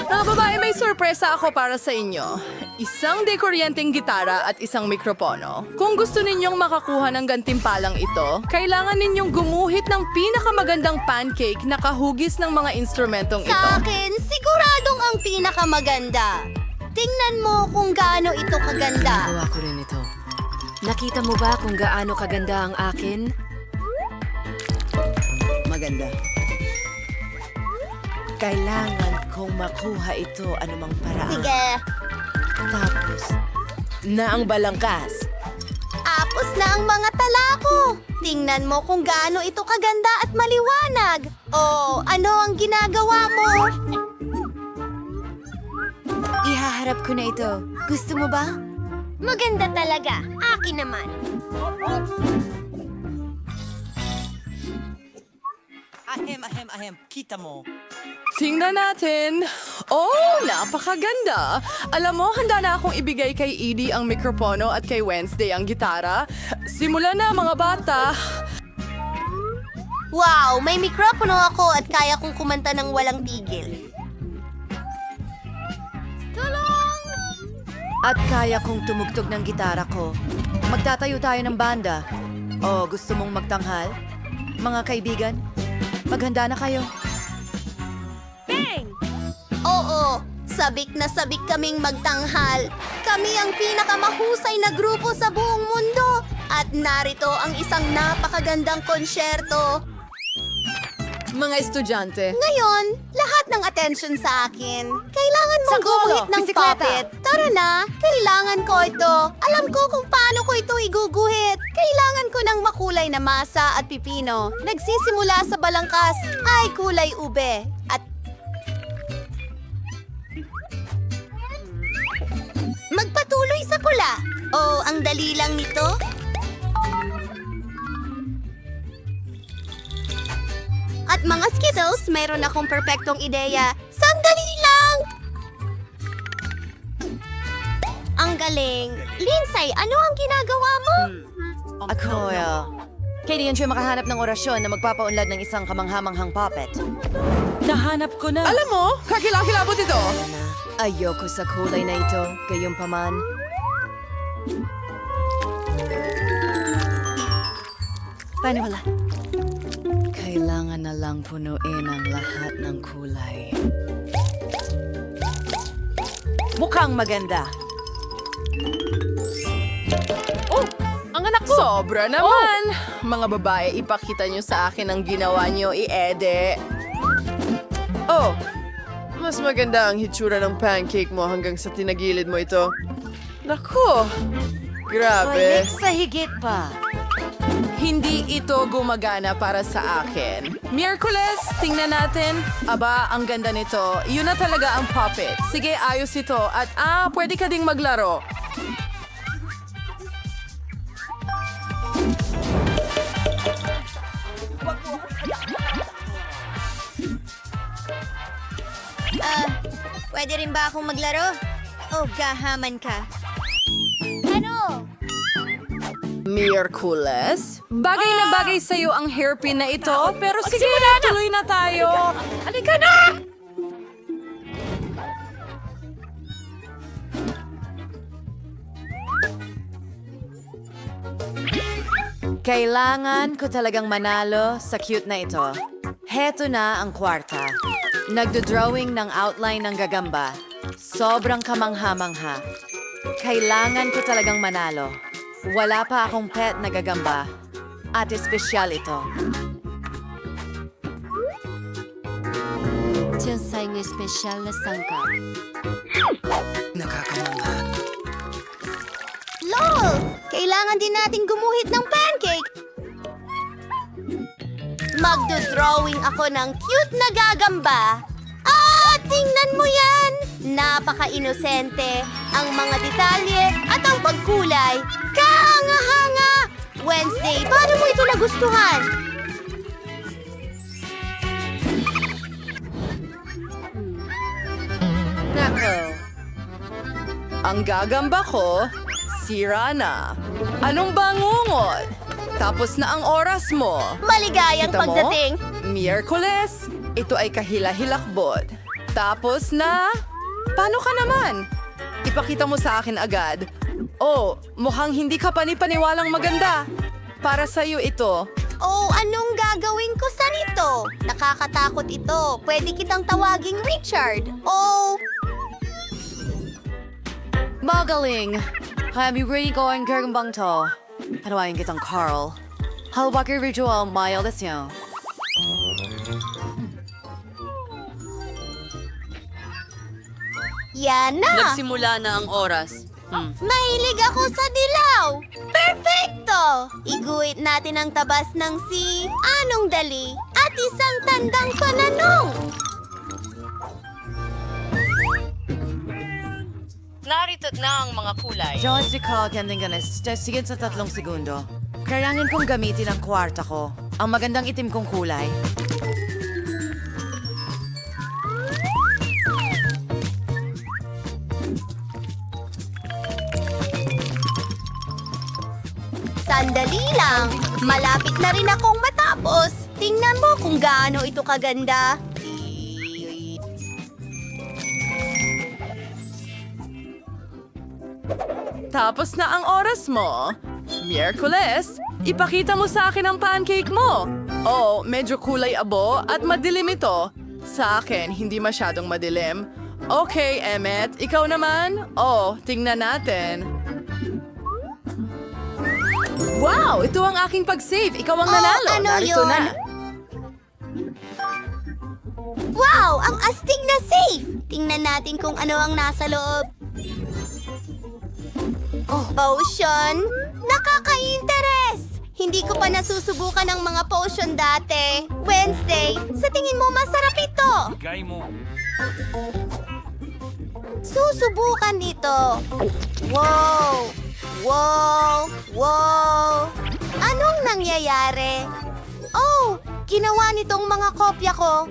Mga babae, may sorpresa ako para sa inyo. Isang dekoryenteng gitara at isang mikropono. Kung gusto ninyong makakuha ng gantimpalang ito, kailangan ninyong gumuhit ng pinakamagandang pancake na kahugis ng mga instrumentong ito. Sa akin, siguradong ang pinakamaganda. Tingnan mo kung gaano ito kaganda. Gawa ko rin ito. Nakita mo ba kung gaano kaganda ang akin? Maganda. Kailangan kong makuha ito anumang paraan. Sige, Tapos, na ang balangkas. apos na ang mga tala ko. Tingnan mo kung gaano ito kaganda at maliwanag. Oh, ano ang ginagawa mo? Ihaharap ko na ito. Gusto mo ba? Maganda talaga. Akin naman. Ahem. Kita mo. Tingnan natin. Oh, napakaganda. Alam mo, handa na akong ibigay kay Edie ang mikropono at kay Wednesday ang gitara. Simulan na, mga bata. Wow, may mikropono ako at kaya kong kumanta ng walang tigil. At kaya kong tumugtog ng gitara ko. Magtatayo tayo ng banda. O, gusto mong magtanghal? Mga kaibigan, maghanda na kayo. Oo, sabik na sabik kaming magtanghal. Kami ang pinakamahusay na grupo sa buong mundo. At narito ang isang napakagandang konsyerto. Mga estudyante. Ngayon, lahat ng attention sa akin. Kailangan mong Sanggolo, gumuhit ng bisikleta. puppet. Tara na, kailangan ko ito. Alam ko kung paano ko ito iguguhit. Kailangan ko ng makulay na masa at pipino. Nagsisimula sa balangkas ay kulay ube. At magpatuloy sa pula. Oh, ang dali lang nito. At mga Skittles, meron akong perpektong ideya. Sandali lang! Ang galing. Lindsay, ano ang ginagawa mo? Ako, Katie, yun siya makahanap ng orasyon na magpapaunlad ng isang kamanghamanghang puppet. Nahanap ko na. Alam mo, kakilakilabot ito. Ayoko sa kulay na ito, gayunpaman. Paano wala? Kailangan na lang punuin ang lahat ng kulay. Mukhang maganda. Oh, ang anak ko. Sobra naman. Mga babae, ipakita nyo sa akin ang ginawa nyo, Ede. Oh, mas maganda ang hitsura ng pancake mo hanggang sa tinagilid mo ito. Naku, grabe. Balik sa higit pa. Hindi ito gumagana para sa akin. Miyerkules, tingnan natin. Aba, ang ganda nito. Yun na talaga ang puppet. Sige, ayos ito. At pwede ka ding maglaro. Pwede rin ba akong maglaro? Oh, gahaman ka. Ano? Miyerkules? Bagay na bagay sa'yo ang hairpin na ito. Pero sige, tuloy na tayo. Halika na! Kailangan ko talagang manalo sa cute na ito. Heto na ang kwarta. Nagdo-drawing ng outline ng gagamba. Sobrang kamangha-mangha. Kailangan ko talagang manalo. Wala pa akong pet na gagamba. At espesyal ito. Tiyosay ng espesyal na sangkap. Nakakamangha. LOL! Kailangan din nating gumuhit ng pancake. Magdo-drawing ako ng cute na gagamba. Tingnan mo yan! Napaka-inosente. Ang mga detalye at ang pagkulay. Kahanga-hanga! Wednesday, paano mo ito nagustuhan? Nako. Ang gagamba ko, sira na. Anong bangungot? Tapos na ang oras mo. Maligayang Kita mo? pagdating. Miyerkules, ito ay kahila-hilakbod. Tapos na? Paano ka naman? Ipakita mo sa akin agad. Oh, mukhang hindi ka panipaniwalang maganda. Para sa'yo ito. Oh, anong gagawin ko sa nito? Nakakatakot ito. Pwede kitang tawaging Richard. Oh, Magaling! Kami really going gagambang to. Panawain kitang Carl. Halbaki ritual mild niyo. yan na. Nagsimula na ang oras. Mahilig ako sa dilaw. Perfecto! Iguhit natin ang tabas ng si Anong Dali at isang tandang pananong. Narito na ang mga kulay. Diyos si Carl kanding ganas. Sigit sa 3 segundo. Kailangan kong gamitin ang kwarta ko. Ang magandang itim kong kulay. Sandali lang. Malapit na rin akong matapos. Tingnan mo kung gaano ito kaganda. Tapos na ang oras mo. Miyerkules, ipakita mo sa akin ang pancake mo. Oh, medyo kulay abo at madilim ito. Sa akin, hindi masyadong madilim. Okay, Emmet, ikaw naman? Oh, tingnan natin. Wow, ito ang aking pag-save. Ikaw ang nanalo. ano Narito yun? na. Wow! Ang astig na safe! Tingnan natin kung ano ang nasa loob. Oh, potion? Nakaka-interes! Hindi ko pa nasusubukan ang mga potion dati. Wednesday, sa tingin mo masarap ito? Susubukan ito. Wow! Wow! Wow! Anong nangyayari? Oh! Ginawa nitong mga kopya ko.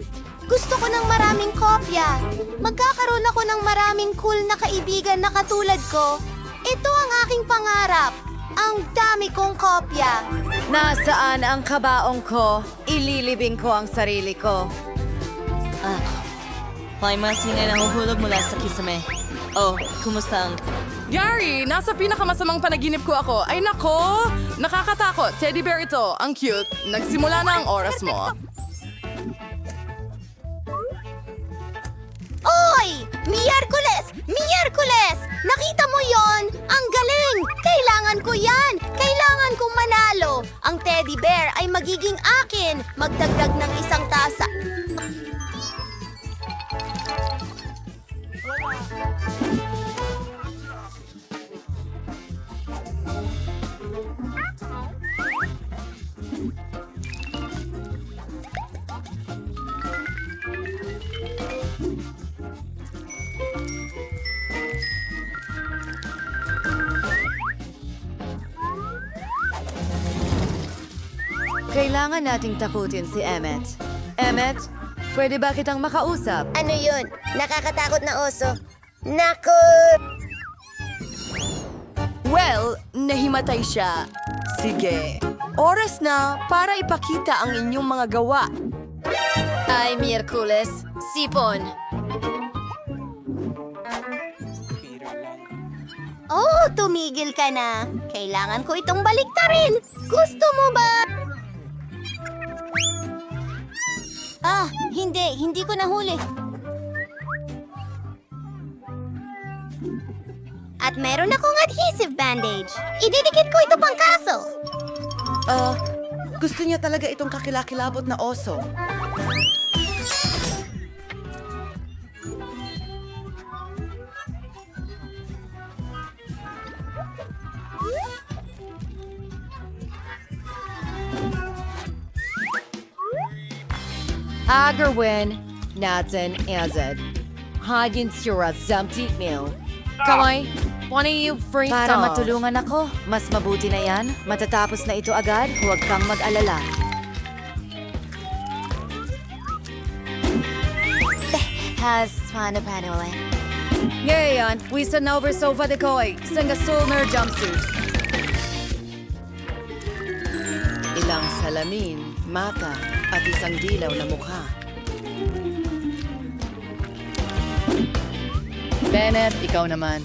Gusto ko ng maraming kopya. Magkakaroon ako ng maraming cool na kaibigan na katulad ko. Ito ang aking pangarap. Ang dami kong kopya. Nasaan ang kabaong ko? Ililibing ko ang sarili ko. May masinay na huhulog mula sa kisame. Oh, kumusta ang... Gary, nasa pinakamasamang panaginip ko ako. Ay nako! Nakakatakot. Teddy bear ito. Ang cute. Nagsimula na ang oras mo. Oy! Miyerkules! Miyerkules! Nakita mo yon? Ang galing! Kailangan ko yan! Kailangan kong manalo! Ang teddy bear ay magiging akin! Magdagdag ng isang tasa. Kailangan nating takutin si Emmet. Emmet, pwede ba kitang makausap? Ano yun? Nakakatakot na oso. Naku! Well, nahimatay siya. Sige. Oras na para ipakita ang inyong mga gawa. Ay, Miyerkules. Sipon. Oh, tumigil ka na. Kailangan ko itong baliktarin. Gusto mo ba? Ah, hindi ko nahuli. At meron akong adhesive bandage. Ididikit ko ito pang kaso. Gusto niya talaga itong kakilakilabot na oso. Agawin natin azad. Hagin sura zamti meal. Kamay, wanna you free Para matulungan ako, mas mabuti na yan. Matatapos na ito agad, huwag kang mag-alala. Has paano ulit? Ngayon, wisa na over sofa de koy. Sanga sulner jumpsuit. Ilang salamin, mata, at isang dilaw na mukha. Bennett, ikaw naman.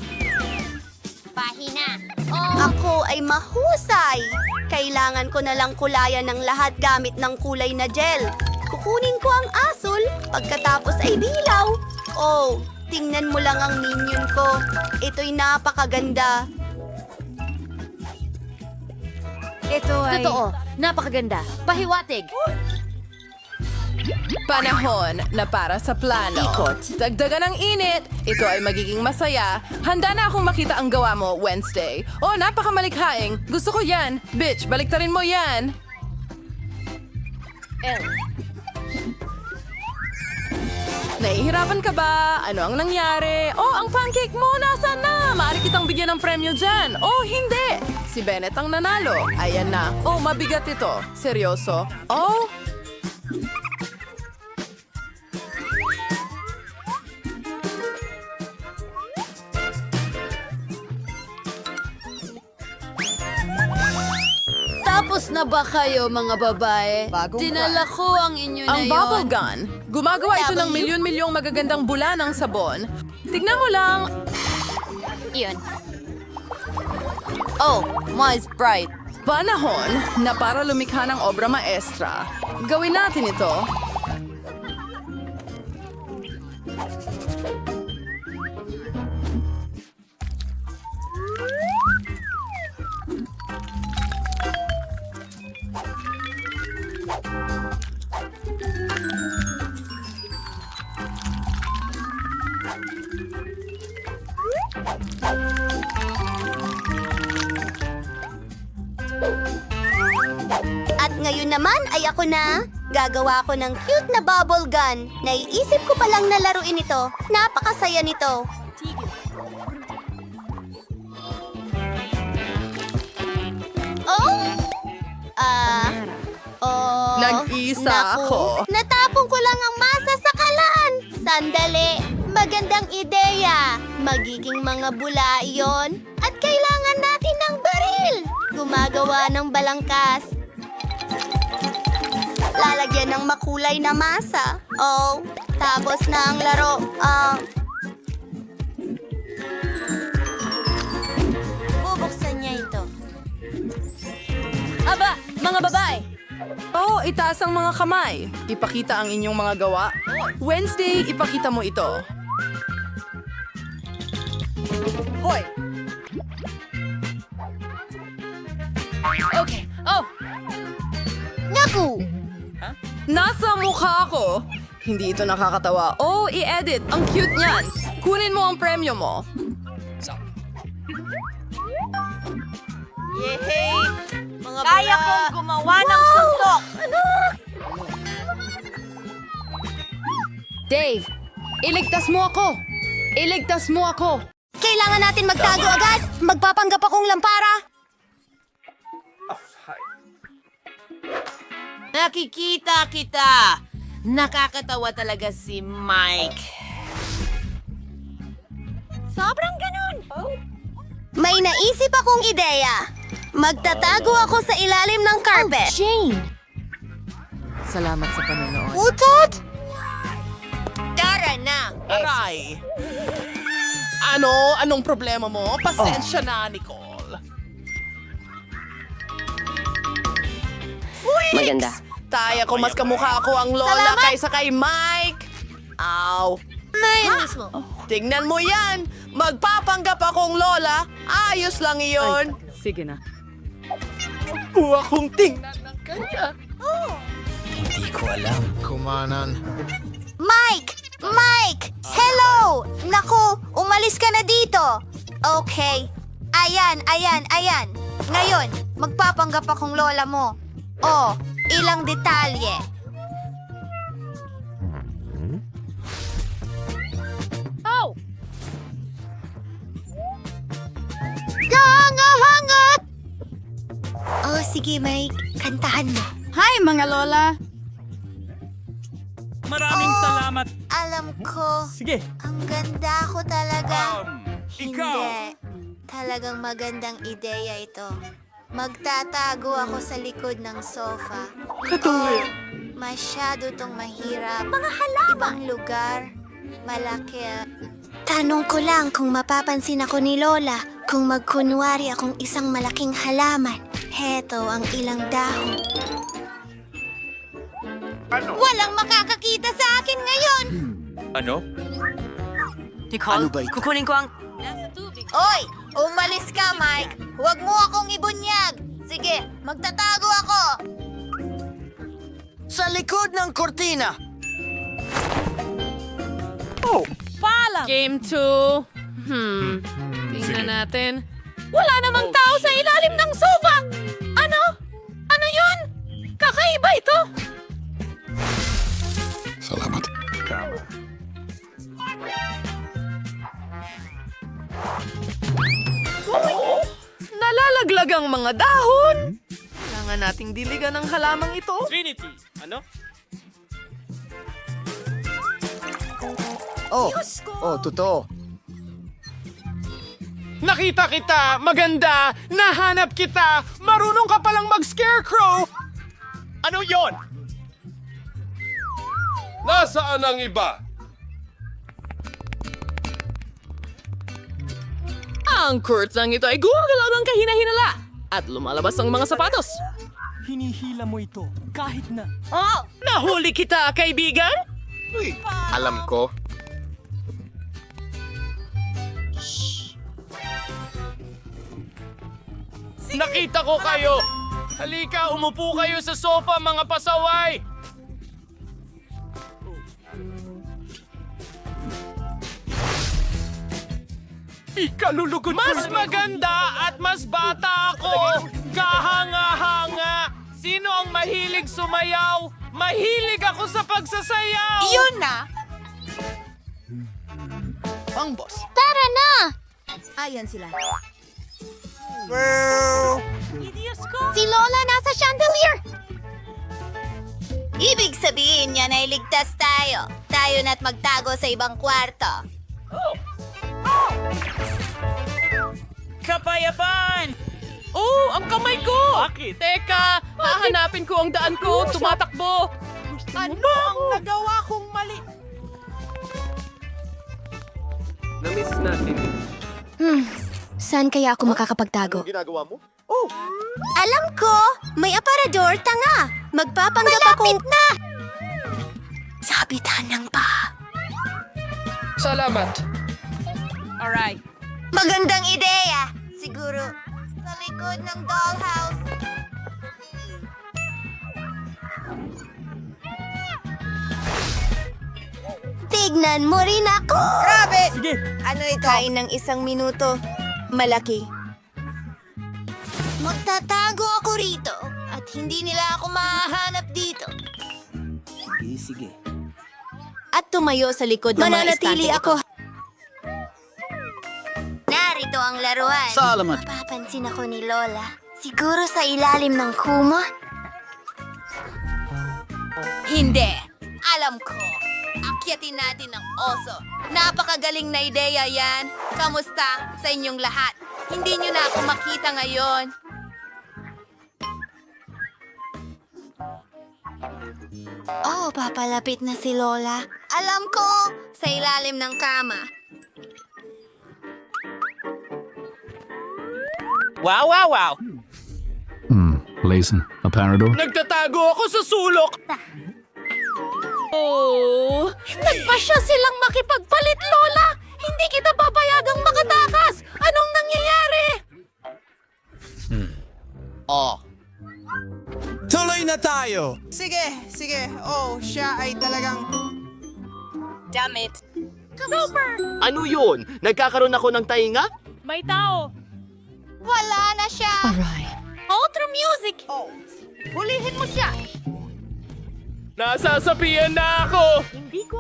Ako ay mahusay. Kailangan ko na lang kulayan ng lahat gamit ng kulay na gel. Kukunin ko ang asul, pagkatapos ay dilaw. Oh, tingnan mo lang ang minion ko. Ito'y napakaganda. Ito ay... Totoo, napakaganda. Pahiwatig. Panahon na para sa plano. Ikot. Dagdagan ng init. Ito ay magiging masaya. Handa na akong makita ang gawa mo, Wednesday. Oh, napakamalikhaing. Gusto ko yan. Bitch, baliktarin mo yan. Nahihirapan ka ba? Ano ang nangyari? Oh, ang pancake mo, nasaan na? Maaari kitang bigyan ng premyo dyan. Oh, hindi. Si Bennett ang nanalo. Ayan na. Oh, mabigat ito. Seryoso. Oh, Tapos na ba kayo, mga babae? Bagong Dinala ko ang inyo na ang yon. bubble gun. Gumagawa ito ng milyon-milyong magagandang bula ng sabon. Tignan mo lang. Iyon. Oh, my Sprite. Panahon na para lumikha ng obra maestra. Gawin natin ito. At ngayon naman ay ako na. Gagawa ko ng cute na bubble gun. Naiisip ko palang na laruin ito. Napakasaya nito. Oh! Nag-isa naku. ako. Natapon ko lang ang masa sa kalan. Sandali. Magandang ideya. Magiging mga bula iyon. At kailangan natin ng baril. Gumagawa ng balangkas. Lalagyan ng makulay na masa. Oh, tapos na ang laro. Bubuksan niya ito. Aba, mga babae. Oh, itaas ang mga kamay. Ipakita ang inyong mga gawa. Wednesday, ipakita mo ito. Hoy. Okay. Oh, Naku! Nasa mukha ko. Hindi ito nakakatawa. Oh, i-edit. Ang cute niyan. Kunin mo ang premyo mo. yehey. Mga Kaya kong gumawa ng suntok. Dave, iligtas mo ako! Iligtas mo ako! Kailangan natin magtago agad. Magpapanggap akong lampara. Nakikita kita. Nakakatawa talaga si Mike. Sobrang ganun. May naisip akong ideya. Magtatago ako sa ilalim ng carpet. Salamat sa panonood. Utot! Tara na. Aray! Ano? Anong problema mo? Pasensya na, Nicole. Maganda. Taya ko, mas kamukha ako ang lola kaysa kay Mike. Aw. Tingnan mo yan. Magpapanggap akong lola. Ayos lang iyon. Sige na. Buwa kong tingnan ng kanya. Kumanan. Mike! Mike! Hello! Naku, umalis ka na dito. Okay. Ayan. Ngayon, magpapanggap akong lola mo. Oh, ilang detalye. Oh! Hangat! Oh, sige, Mike. Kantahan mo. Hi, mga lola! Maraming salamat. Alam ko, Sige. ang ganda ko talaga. Ikaw. Hindi. Talagang magandang ideya ito. Magtatago ako sa likod ng sofa. Oh, masyado tong mahirap. Mga halaman. Ibang lugar. Malaki. Tanong ko lang kung mapapansin ako ni Lola kung magkunwari akong isang malaking halaman. Heto ang ilang dahon. Walang makakakita sa akin ngayon! Ano? Nicole, kukunin ko ang... Oy! Umalis ka, Mike! Huwag mo akong ibunyag! Sige, magtatago ako! Sa likod ng kortina! Game 2. Tingnan natin. Wala namang tao sa ilalim ng sofa! Ano? Ano yun? Kakaiba ito! Nalalaglag ang mga dahon! Kailangan nating diligan ang halamang ito. Trinity, ano? Totoo. Nakita kita! Maganda! Nahanap kita! Marunong ka palang mag-scarecrow! Ano yon? Nasaan ang iba? Ang kurtang ito ay gumagalaw ng kahina-hinala at lumalabas ang mga sapatos. Hinihila mo ito kahit na... Nahuli kita, kaibigan! Alam ko. Nakita ko kayo! Halika, umupo kayo sa sofa, mga pasaway! Ikalulugod Mas maganda at mas bata ako! Kahanga-hanga! Sino ang mahilig sumayaw? Mahilig ako sa pagsasayaw! Yun na! Ang boss. Tara na! Ayan sila. Si Lola nasa chandelier! Ibig sabihin niya na iligtas tayo. Tayo na't magtago sa ibang kwarto. Kapayapaan! Oh, ang kamay ko! Bakit? Teka, hahanapin ko ang daan ko. Tumatakbo. Ano ang nagawa kong mali? Namiss natin. Saan kaya ako makakapagtago? Ginagawa mo? Alam ko! May aparador, tanga! Magpapanggap akong... Malapit na! Sabitan ng pa. Salamat. Alright. Magandang ideya! Siguro sa likod ng dollhouse. Tignan mo rin ako! Grabe! Sige. Ano ito? Kain ng 1 minuto. Malaki. Magtatago ako rito at hindi nila ako mahahanap dito. Sige. At tumayo sa likod ng mga Mananatili estante ako. Narito ang laruan. Salamat. Mapapansin ako ni Lola. Siguro sa ilalim ng kumot? Hindi. Alam ko. Akyatin natin ang oso. Napakagaling na ideya yan. Kamusta sa inyong lahat? Hindi nyo na ako makita ngayon. Oh, papalapit na si Lola. Alam ko, sa ilalim ng kama. Wow, wow, wow! Lezen, aparador. Nagtatago ako sa sulok! Oh, nagpasya silang makipagpalit, Lola! Hindi kita papayagang makatakas! Anong nangyayari? Tuloy na tayo! Sige. Oh, siya ay talagang... Damn it. Ano yun? Nagkakaroon ako ng tainga? May tao! Wala na siya. Outro music! Hulihin mo siya. Nasasapian na ako! Hindi ko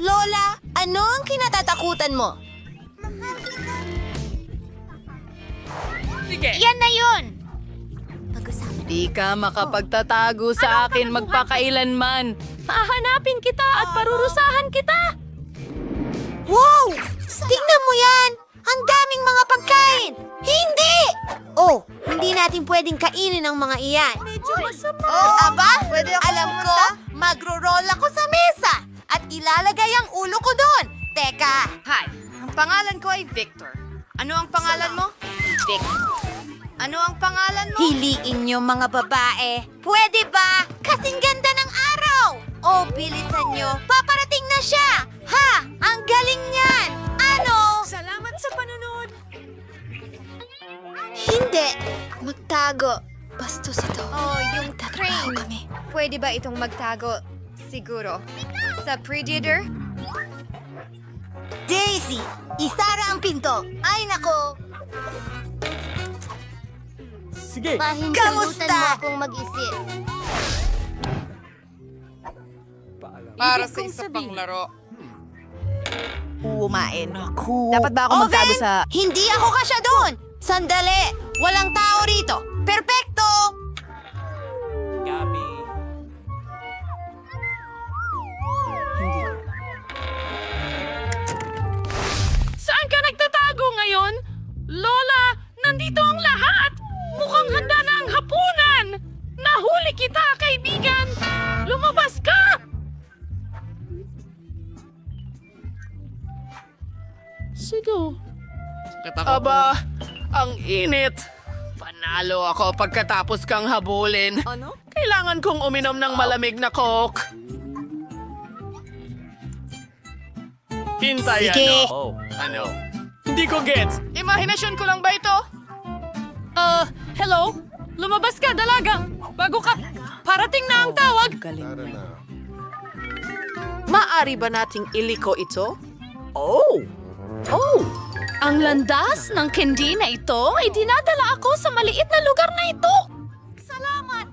Lola, ano ang kinatatakutan mo? Sige! Yan na yun! Pag-usapan. Di ka makapagtatago sa akin magpakailanman. Hahanapin kita at parurusahan kita! Wow! Tingnan mo yan! Ang daming mga pagkain! Hindi! Oh, hindi natin pwedeng kainin ang mga iyan. Aba, alam ko, magro-roll ako sa mesa at ilalagay ang ulo ko doon. Teka. Hi, ang pangalan ko ay Victor. Ano ang pangalan mo? Victor. Ano ang pangalan mo? Hiliin niyo mga babae. Pwede ba? Kasing ganda ng araw. Oh, bilisan niyo. Paparating na siya. Ha! Ang galing niyan. Ano? Salamat sa panunod! Hindi. Magtago. Bastos ito. Oh, yung Tatrabaho train. kami. Pwede ba itong magtago? Siguro. Sa Predator? Daisy, isara ang pinto. Ay, nako. Sige. Kamusta? mo akong mag-isip. Para sa isa pang laro. Kumain. Dapat ba ako magtago sa... Hindi ako kasya doon. Sandali. Walang tao rito. Perpekto. Gabi. Saan ka nagtatago ngayon? Lola, nandito ang lahat! Mukhang handa na ang hapunan! Nahuli kita, kaibigan! Lumabas ka! Sigo. Aba, ang init. Panalo ako pagkatapos kang habulin. Ano? Kailangan kong uminom ng malamig na Coke. Hintay, Sige. Ano? Hindi ko gets. Imahinasyon ko lang ba ito? Hello? Lumabas ka, dalaga! Bago ka! Parating na ang tawag! Maari ba nating iliko ito? Oh! Oh! Ang landas ng candy na ito ay dinadala ako sa maliit na lugar na ito! Salamat!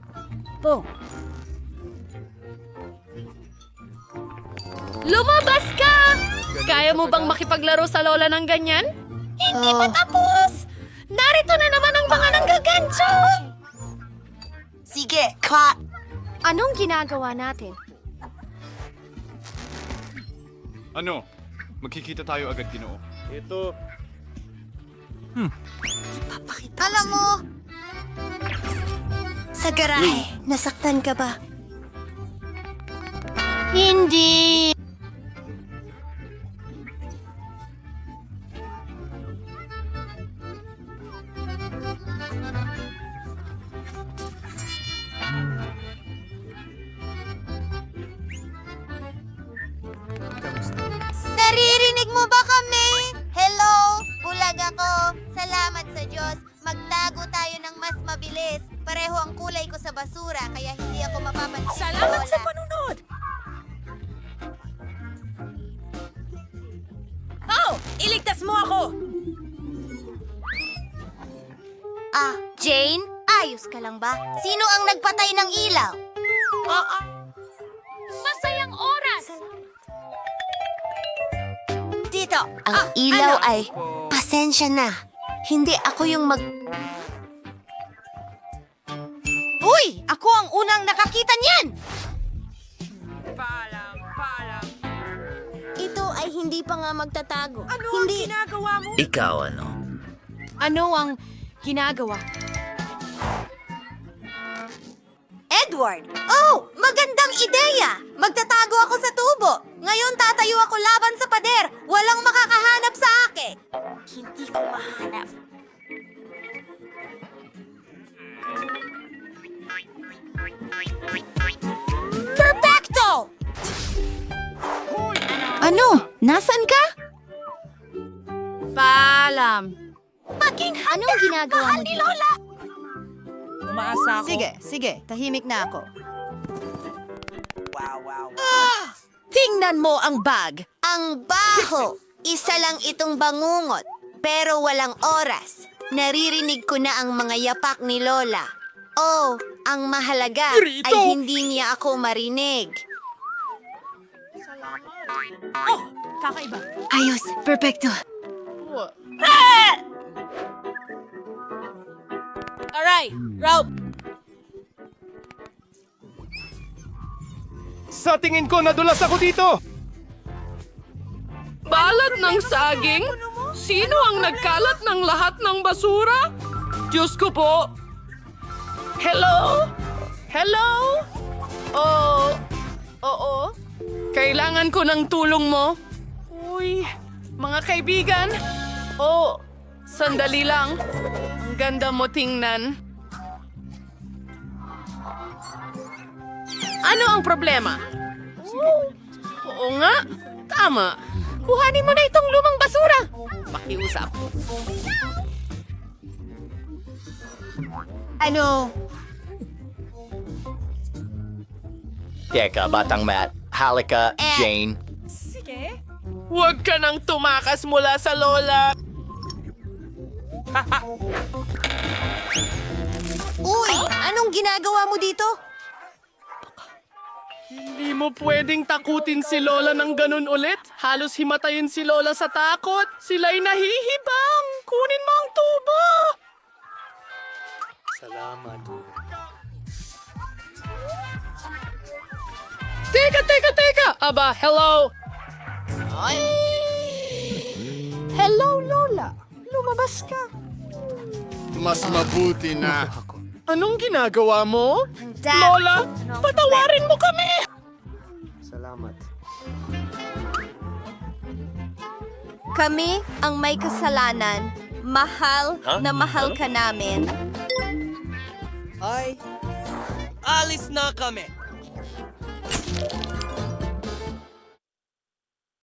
Lumabas ka! Kaya mo bang makipaglaro sa lola ng ganyan? Hindi pa tapos! Narito na naman ang mga nanggagancho! Sige, ka. Anong ginagawa natin? Ano? Magkikita tayo agad, Ginoo. Ito. Alam mo, sa garahe, nasaktan ka ba? Hindi. Naririnig mo ba kami? Hello? Bulag ako. Salamat sa Diyos. Magtago tayo ng mas mabilis. Pareho ang kulay ko sa basura, kaya hindi ako mapapansin. Salamat sa panunod! Oh! Iligtas mo ako! Ah, Jane? Ayos ka lang ba? Sino ang nagpatay ng ilaw? Masayang oras! Dito, ang ilaw ay... Pasensya na. Hindi ako yung Uy! Ako ang unang nakakita niyan! Ito ay hindi pa nga magtatago. Ano hindi... ang ginagawa mo? Ikaw ano? Ano ang ginagawa? Edward! Oh! Magandang ideya! Magtatago ako sa tubo. Ngayon tatayo ako laban sa pader. Walang makakahanap sa akin. Hindi ko mahanap. Perfecto! Ano? Nasaan ka? Paalam. Anong ginagawa mo? Ni Lola! Umaasa ako. Sige. Tahimik na ako. Tingnan mo ang bag. Ang baho! Isa lang itong bangungot, pero walang oras. Naririnig ko na ang mga yapak ni Lola. Oh, ang mahalaga ay hindi niya ako marinig. Kakaiba. Ayos. Perfecto. Alright, route! Sa tingin ko, nadulas ako dito! Balat ng saging? Sino ang nagkalat ng lahat ng basura? Diyos ko po! Hello? Hello? Oo? Kailangan ko ng tulong mo. Uy, mga kaibigan. Sandali lang. Ang ganda mo tingnan. Ano ang problema? Oo nga, tama. Kuhanin mo na itong lumang basura. Pakiusap. Ano? Teka, Batang Matt. Halika, Jane. Huwag ka nang tumakas mula sa lola. Uy, anong ginagawa mo dito? Hindi mo pwedeng takutin si Lola ng ganun ulit. Halos himatayin si Lola sa takot. Sila'y nahihibang. Kunin mo ang tubo. Salamat. Teka! Aba, hello! Hello, Lola. Lumabas ka. Mas mabuti na. Anong ginagawa mo? Dad, Lola, patawarin mo kami! kami ang may kasalanan. Mahal na mahal ka namin. Alis na kami.